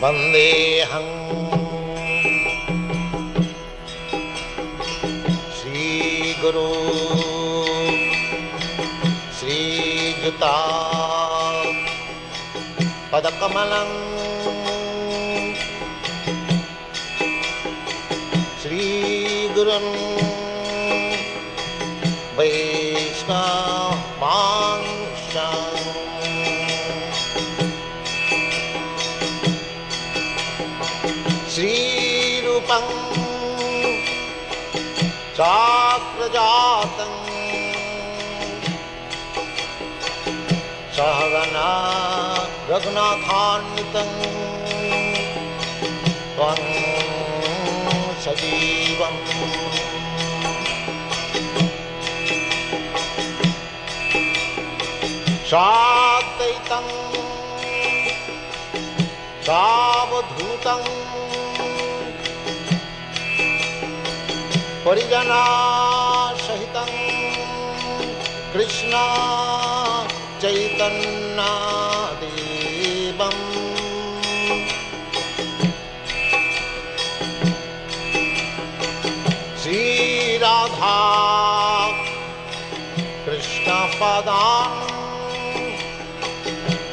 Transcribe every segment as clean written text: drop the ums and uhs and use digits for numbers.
वन्देऽहं श्रीगुरु श्रीयुता पदकमलं श्रीगुरुं वैष्णवांश्च श्रीरूपं चाग्रजातं सहगना रघुनाथान्वितं त्वं सजीवं साद्वैतं सावधूतं परिजना सहितं कृष्ण चैतन्य देवं श्री राधा कृष्ण पदां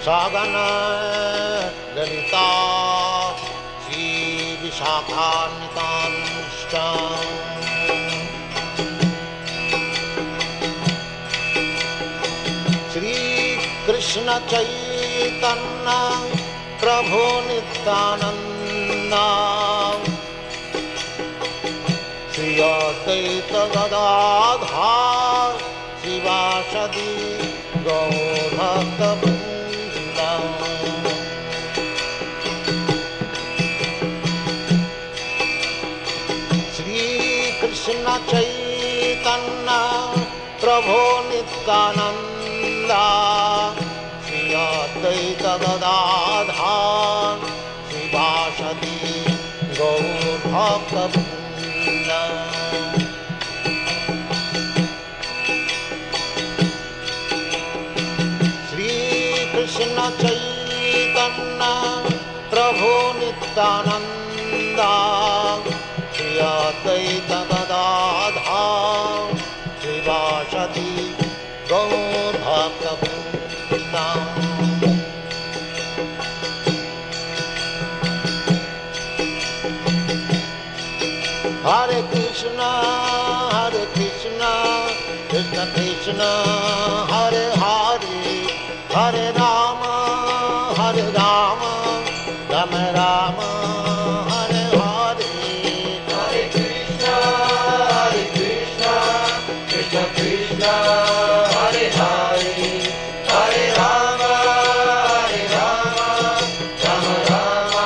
सागन ललिता श्री विशाखान्वितांश्च कृष्ण चैतन्य प्रभु नित्यानंद श्री अद्वैत गदाधर शिवासदि गौरभक्तवृंद श्री कृष्ण चैतन्य प्रभु नित्यानंद अद्वैत गदाधर शिवासदि गौरभक्तवृंद श्री कृष्ण चैतन्य प्रभु Nityanand Shri Advaita Gadadhar शिवासदि गौरभक्तवृंद Hare Krishna, Krishna Krishna, Hare Hare, Hare Rama, Rama Rama, Hare Hare. Hare Krishna, Krishna Krishna, Hare Hare, Hare Rama, Rama Rama,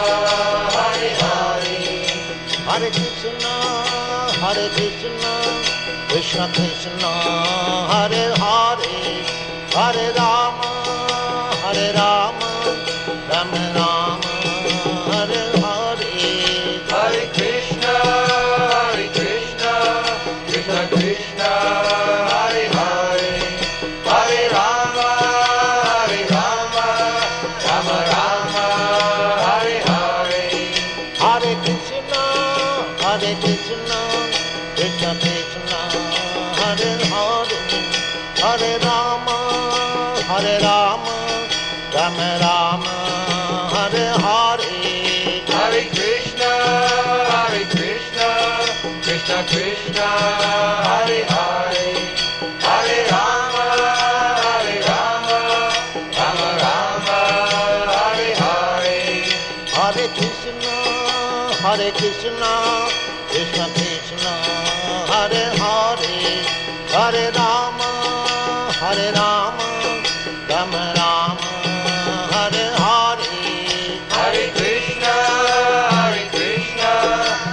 Hare Hare. Hare Krishna, Krishna Krishna, Hare Hare, Hare Rama, Rama Rama, Hare Hare. Hare Krishna, Krishna Krishna, Hare Hare, Hare Rama, Rama Rama, Hare Hare. Hare Krishna, Krishna Krishna, Hare Hare, Hare Rama, Rama Rama, Hare Hare. Hare Krishna, Krishna Krishna, Hare Hare, Hare Rama, Rama Rama, Hare Hare. Hare Krishna, Krishna Krishna, Hare Hare, Hare Rama, Rama Rama, Hare Hare. Hare Krishna,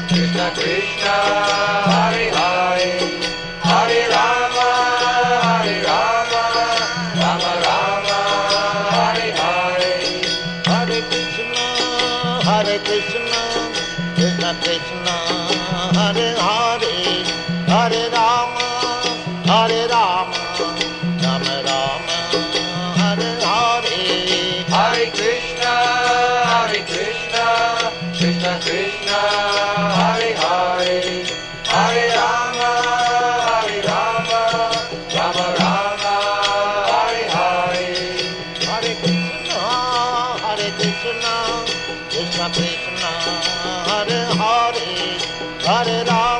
Krishna Krishna, Hare Hare, Hare Rama, Rama Rama, Hare Hare. Hare Krishna, Krishna Krishna, Hare Krishna, Hare Hare, Hare Rama, Rama Rama, Hare Hare. Hare Krishna, Krishna Krishna, Hare Hare, Hare Rama.